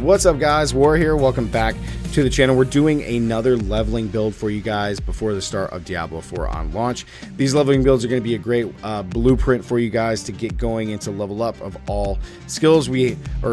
What's up, guys? War here. Welcome back to the channel. We're doing another leveling build for you guys before the start of Diablo 4 on launch. These leveling builds are going to be a great blueprint for you guys to get going into level up of all skills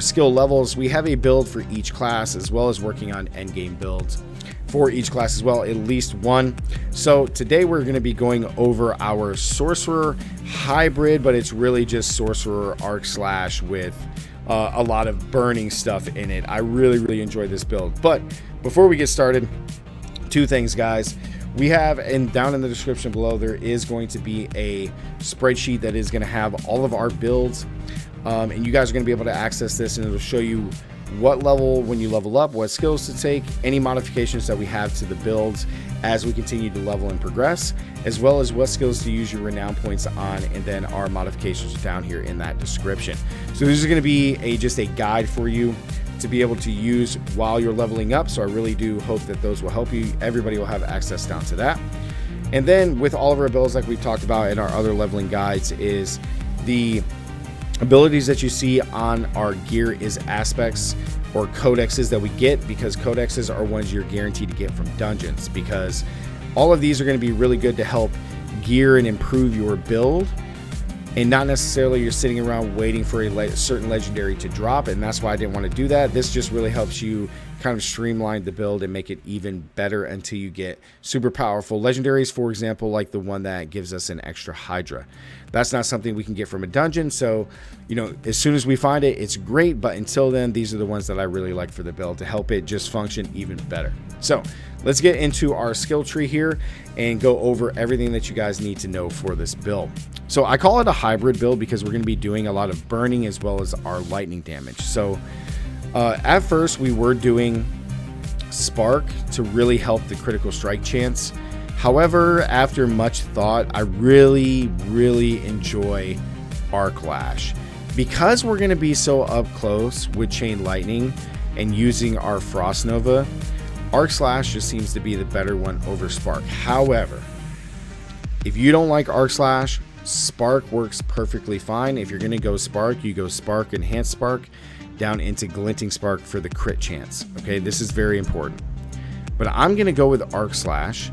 skill levels. We have a build for each class, as well as working on endgame builds for each class as well, at least one. So today we're going to be going over our sorcerer hybrid, but it's really just sorcerer arc slash with a lot of burning stuff in it. I really enjoy this build. But before we get started, two things, guys. We have, and down in the description below, there is going to be a spreadsheet that is going to have all of our builds, and you guys are going to be able to access this, and it'll show you what level when you level up, what skills to take, any modifications that we have to the builds as we continue to level and progress, as well as what skills to use your renown points on, and then our modifications are down here in that description. So this is going to be just a guide for you to be able to use while you're leveling up. So I really do hope that those will help you. Everybody will have access down to that. And then with all of our builds, like we've talked about in our other leveling guides, is the abilities that you see on our gear is aspects or codexes that we get, because codexes are ones you're guaranteed to get from dungeons, because all of these are going to be really good to help gear and improve your build, and not necessarily you're sitting around waiting for a certain legendary to drop. And that's why I didn't want to do that. This just really helps you kind of streamline the build and make it even better until you get super powerful legendaries, for example, like the one that gives us an extra Hydra. That's not something we can get from a dungeon, so as soon as we find it, it's great, but until then, these are the ones that I really like for the build to help it just function even better. So let's get into our skill tree here and go over everything that you guys need to know for this build. So I call it a hybrid build because we're going to be doing a lot of burning as well as our lightning damage. So at first we were doing spark to really help the critical strike chance. However, after much thought, I really enjoy arc lash, because we're going to be so up close with chain lightning and using our frost nova. Arc slash just seems to be the better one over spark. However, if you don't like arc slash, spark works perfectly fine. If you're going to go spark, you go spark, enhanced spark down into glinting spark for the crit chance. Okay, this is very important. But I'm going to go with arc slash.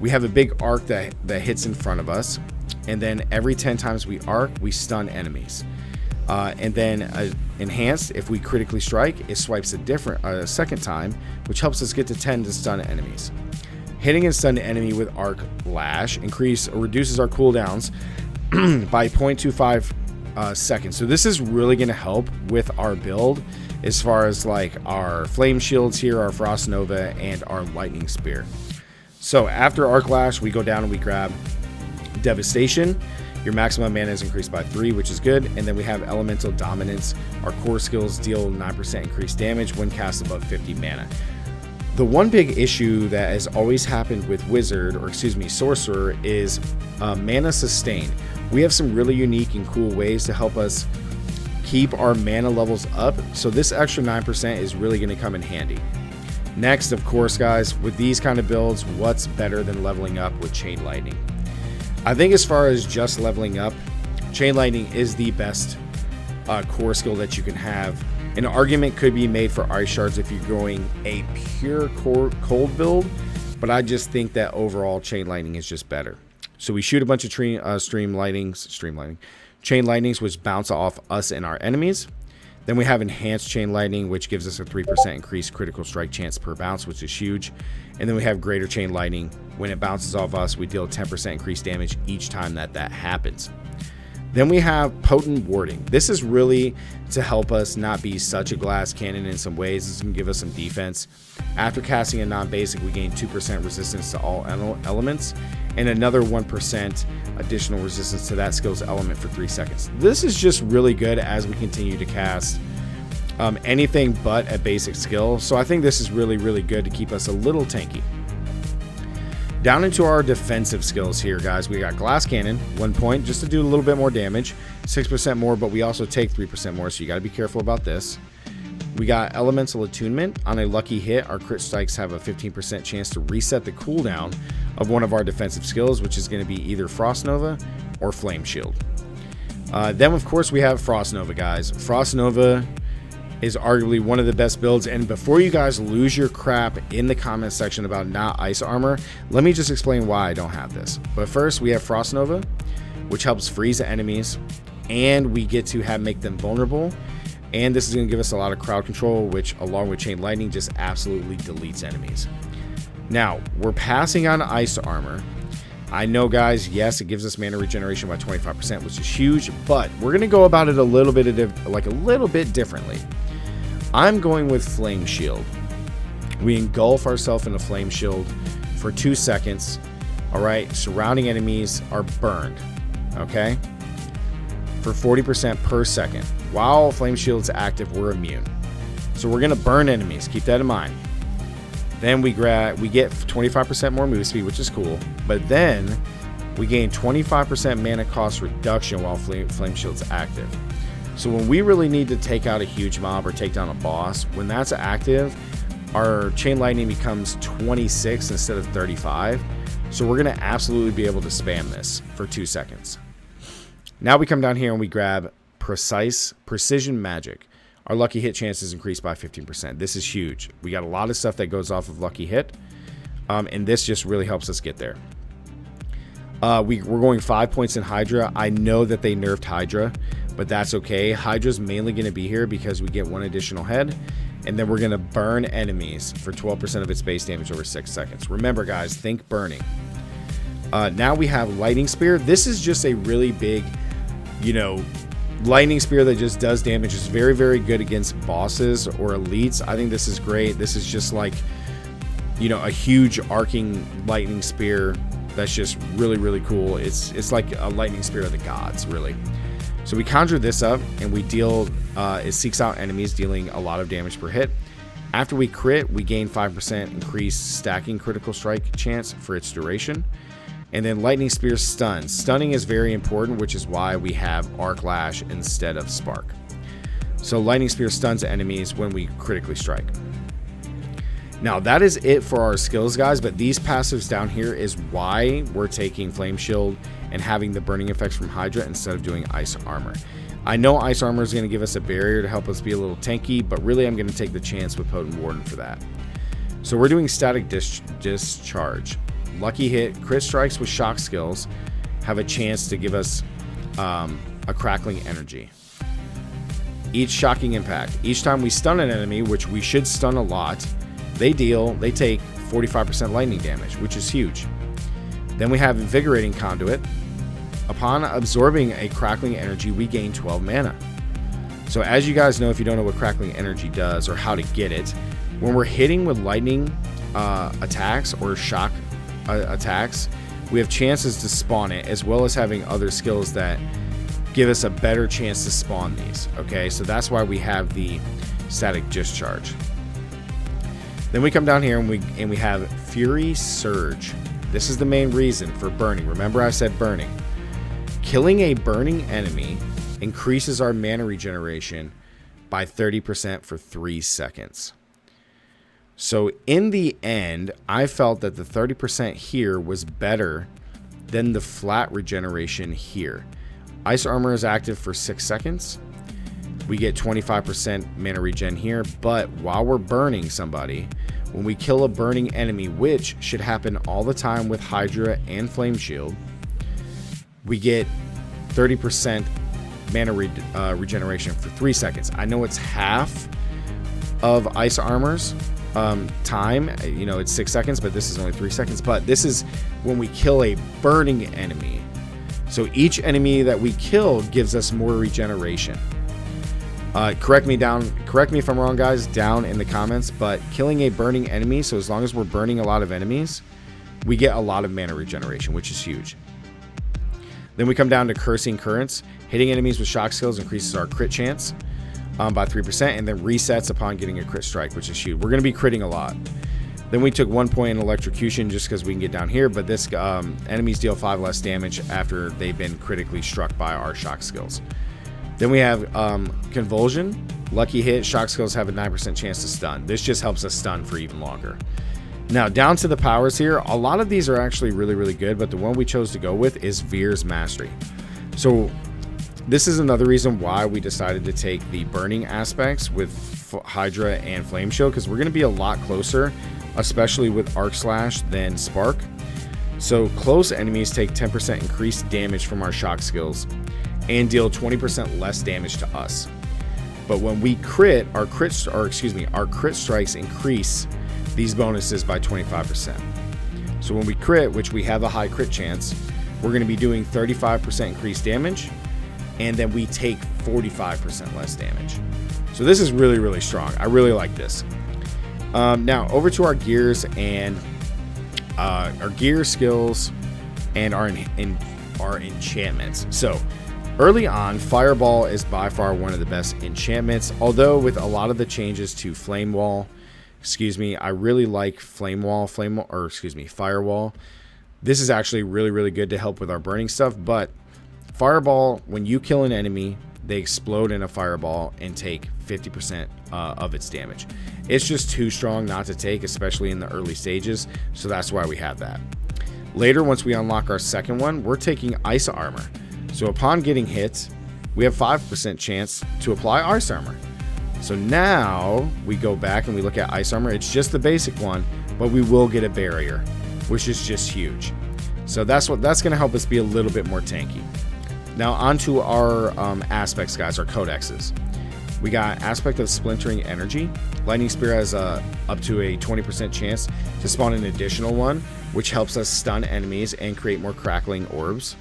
We have a big arc that hits in front of us, and then every 10 times we arc, we stun enemies. And then enhanced, if we critically strike, it swipes a second time, which helps us get to 10 to stun enemies. Hitting and stun an enemy with arc lash reduces our cooldowns by 0.25 seconds. So this is really going to help with our build as far as like our flame shields here, our frost nova, and our lightning spear. So after arc lash, we go down and we grab devastation. Your maximum mana is increased by 3, which is good. And then we have elemental dominance. Our core skills deal 9% increased damage when cast above 50 mana. The one big issue that has always happened with sorcerer is mana sustain. We have some really unique and cool ways to help us keep our mana levels up. So this extra 9% is really going to come in handy. Next, of course, guys, with these kind of builds, what's better than leveling up with chain lightning? I think as far as just leveling up, chain lightning is the best core skill that you can have. An argument could be made for ice shards if you're going a pure cold build, but I just think that overall chain lightning is just better. So we shoot a bunch of chain lightnings, which bounce off us and our enemies. Then we have enhanced chain lightning, which gives us a 3% increased critical strike chance per bounce, which is huge. And then we have greater chain lightning. When it bounces off us, we deal 10% increased damage each time that happens. Then we have potent warding. This is really to help us not be such a glass cannon in some ways. This can give us some defense. After casting a non-basic, we gain 2% resistance to all elements and another 1% additional resistance to that skill's element for 3 seconds. This is just really good as we continue to cast anything but a basic skill. So I think this is really good to keep us a little tanky. Down into our defensive skills here, guys, we got glass cannon, 1 point, just to do a little bit more damage, 6% more, but we also take 3% more, so you got to be careful about this. We got elemental attunement. On a lucky hit, our crit strikes have a 15% chance to reset the cooldown of one of our defensive skills, which is going to be either frost nova or flame shield. Then of course we have frost nova, guys. Frost nova is arguably one of the best builds. And before you guys lose your crap in the comment section about not ice armor, let me just explain why I don't have this. But first, we have Frost Nova, which helps freeze enemies, and we get to make them vulnerable. And this is going to give us a lot of crowd control, which along with Chain Lightning just absolutely deletes enemies. Now, we're passing on ice armor. I know, guys, yes, it gives us mana regeneration by 25%, which is huge, but we're going to go about it a little bit differently. I'm going with Flame Shield. We engulf ourselves in a Flame Shield for 2 seconds. All right, surrounding enemies are burned, okay, for 40% per second. While Flame Shield's active, we're immune. So we're going to burn enemies. Keep that in mind. Then we get 25% more move speed, which is cool. But then we gain 25% mana cost reduction while Flame Shield's active. So when we really need to take out a huge mob or take down a boss, when that's active, our Chain Lightning becomes 26 instead of 35. So we're going to absolutely be able to spam this for 2 seconds. Now we come down here and we grab Precision Magic. Our lucky hit chance is increased by 15%. This is huge. We got a lot of stuff that goes off of lucky hit, and this just really helps us get there. We're going 5 points in Hydra. I know that they nerfed Hydra, but that's okay. Hydra's mainly going to be here because we get 1 additional head, and then we're going to burn enemies for 12% of its base damage over 6 seconds. Remember, guys, think burning. Now we have Lightning Spear. This is just a really big, lightning spear that just does damage. Is very, very good against bosses or elites. I think this is great. This is just like, a huge arcing lightning spear that's just really, really cool. It's like a lightning spear of the gods, really. So we conjure this up and we deal, it seeks out enemies, dealing a lot of damage per hit. After we crit, we gain 5% increased stacking critical strike chance for its duration. And then Lightning Spear stuns. Stunning is very important, which is why we have Arc Lash instead of Spark. So Lightning Spear stuns enemies when we critically strike. Now that is it for our skills, guys, but these passives down here is why we're taking Flame Shield and having the burning effects from Hydra instead of doing Ice Armor. I know Ice Armor is going to give us a barrier to help us be a little tanky, but really I'm going to take the chance with Potent Warden for that. So we're doing Static Discharge. Lucky hit, crit strikes with shock skills have a chance to give us a crackling energy. Each shocking impact. Each time we stun an enemy, which we should stun a lot, they take 45% lightning damage, which is huge. Then we have Invigorating Conduit. Upon absorbing a crackling energy, we gain 12 mana. So as you guys know, if you don't know what crackling energy does or how to get it, when we're hitting with lightning attacks or shock attacks, we have chances to spawn it, as well as having other skills that give us a better chance to spawn these. Okay, so that's why we have the Static Discharge. Then we come down here and we have Fury Surge. This is the main reason for burning. Remember I said burning. Killing a burning enemy increases our mana regeneration by 30% for 3 seconds. So in the end, I felt that the 30% here was better than the flat regeneration here. Ice Armor is active for 6 seconds. We get 25% mana regen here, but while we're burning somebody, when we kill a burning enemy, which should happen all the time with Hydra and Flame Shield, we get 30% mana regeneration for 3 seconds. I know it's half of Ice Armor's time, it's 6 seconds, but this is only 3 seconds. But this is when we kill a burning enemy. So each enemy that we kill gives us more regeneration. Correct me if I'm wrong, guys, down in the comments, but killing a burning enemy, so as long as we're burning a lot of enemies, we get a lot of mana regeneration, which is huge. Then we come down to Cursing Currents. Hitting enemies with shock skills increases our crit chance by 3%, and then resets upon getting a crit strike, which is huge. We're going to be critting a lot. Then we took 1 point in Electrocution just because we can get down here, but this enemies deal 5 less damage after they've been critically struck by our shock skills. Then we have Convulsion. Lucky hit, shock skills have a 9% chance to stun. This just helps us stun for even longer. Now down to the powers here. A lot of these are actually really, really good, but the one we chose to go with is Veer's Mastery. So This is another reason why we decided to take the burning aspects with Hydra and Flame Shield, because we're going to be a lot closer, especially with Arc Slash, than Spark. So close enemies take 10% increased damage from our shock skills and deal 20% less damage to us. But when we crit, our crit strikes increase these bonuses by 25%. So when we crit, which we have a high crit chance, we're going to be doing 35% increased damage, and then we take 45% less damage. So this is really, really strong. I really like this. Now over to our gears and our gear skills and our enchantments. So early on, Fireball is by far one of the best enchantments, although with a lot of the changes to Flame Wall, I really like Firewall. This is actually really, really good to help with our burning stuff, but Fireball, when you kill an enemy, they explode in a fireball and take 50% of its damage. It's just too strong not to take, especially in the early stages, so that's why we have that. Later, once we unlock our second one, we're taking Ice Armor. So upon getting hit, we have 5% chance to apply Ice Armor. So now we go back and we look at Ice Armor. It's just the basic one, but we will get a barrier, which is just huge. So that's going to help us be a little bit more tanky. Now onto our aspects, guys, our codexes. We got Aspect of Splintering Energy. Lightning Spear has up to a 20% chance to spawn an additional one, which helps us stun enemies and create more crackling orbs.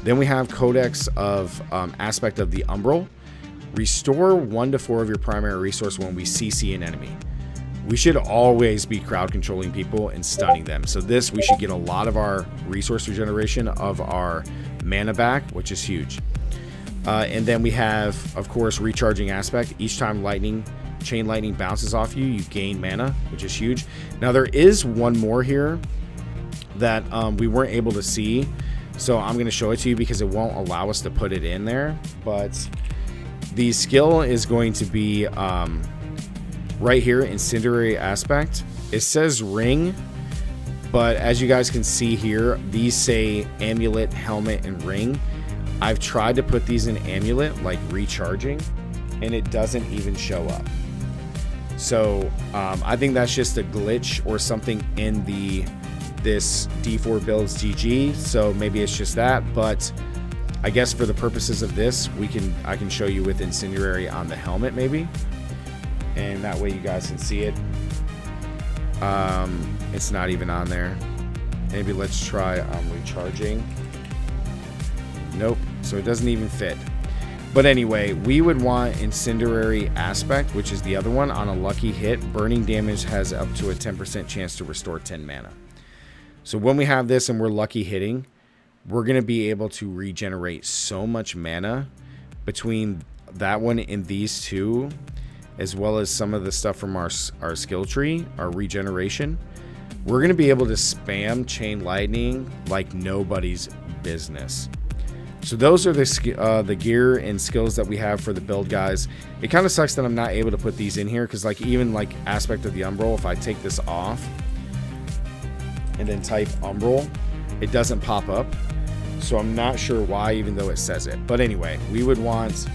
Then we have Codex of Aspect of the Umbral. Restore 1 to 4 of your primary resource when we CC an enemy. We should always be crowd controlling people and stunning them. So this, we should get a lot of our resource regeneration of our mana back, which is huge. And then we have, of course, Recharging Aspect. Each time Chain Lightning bounces off you, you gain mana, which is huge. Now there is one more here that we weren't able to see, so I'm going to show it to you because it won't allow us to put it in there. But the skill is going to be right here, Incendiary Aspect. It says Ring, but as you guys can see here, these say Amulet, Helmet, and Ring. I've tried to put these in Amulet, like Recharging, and it doesn't even show up. So I think that's just a glitch or something in this D4 builds GG. So maybe it's just that, but I guess for the purposes of this, I can show you with Incendiary on the helmet maybe, and that way you guys can see it. It's not even on there. Maybe let's try Recharging. Nope, so it doesn't even fit. But anyway, we would want Incendiary Aspect, which is the other one. On a lucky hit, burning damage has up to a 10% chance to restore 10 mana. So when we have this and we're lucky hitting, we're going to be able to regenerate so much mana between that one and these two, as well as some of the stuff from our skill tree, our regeneration. We're going to be able to spam Chain Lightning like nobody's business. So those are the gear and skills that we have for the build, guys. It kind of sucks that I'm not able to put these in here, because like even like Aspect of the Umbral, if I take this off and then type Umbral, it doesn't pop up. So I'm not sure why, even though it says it. But anyway, we would want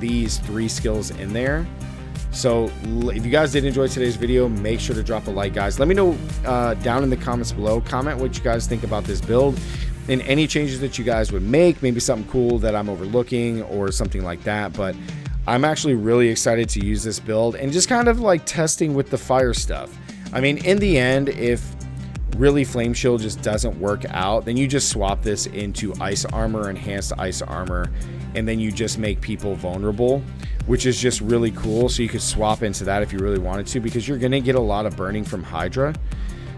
these 3 skills in there. So if you guys did enjoy today's video, make sure to drop a like, guys. Let me know down in the comments below. Comment what you guys think about this build and any changes that you guys would make. Maybe something cool that I'm overlooking or something like that. But I'm actually really excited to use this build and just kind of like testing with the fire stuff. I mean, in the end, if really Flame Shield just doesn't work out, then you just swap this into Ice Armor, Enhanced Ice Armor, and then you just make people vulnerable, which is just really cool. So you could swap into that if you really wanted to, because you're gonna get a lot of burning from Hydra.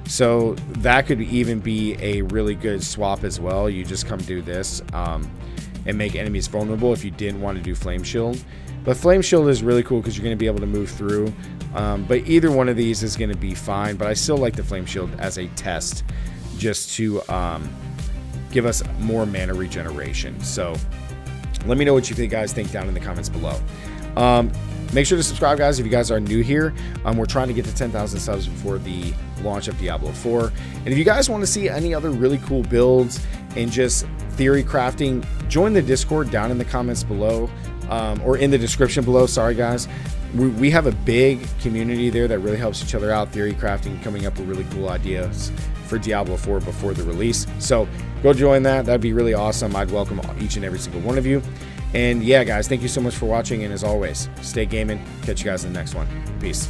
So that could even be a really good swap as well. You just come do this and make enemies vulnerable if you didn't want to do Flame Shield. But Flame Shield is really cool because you're going to be able to move through. But either one of these is going to be fine. But I still like the Flame Shield as a test, just to give us more mana regeneration. So let me know what you guys think down in the comments below. make sure to subscribe, guys, if you guys are new here. We're trying to get to 10,000 subs before the launch of Diablo 4. And if you guys want to see any other really cool builds and just theory crafting, join the Discord down in the comments below, or in the description below. Sorry, guys. We have a big community there that really helps each other out, theory crafting, coming up with really cool ideas for Diablo 4 before the release. So go join that. That'd be really awesome. I'd welcome each and every single one of you. And yeah, guys, thank you so much for watching. And as always, stay gaming. Catch you guys in the next one. Peace.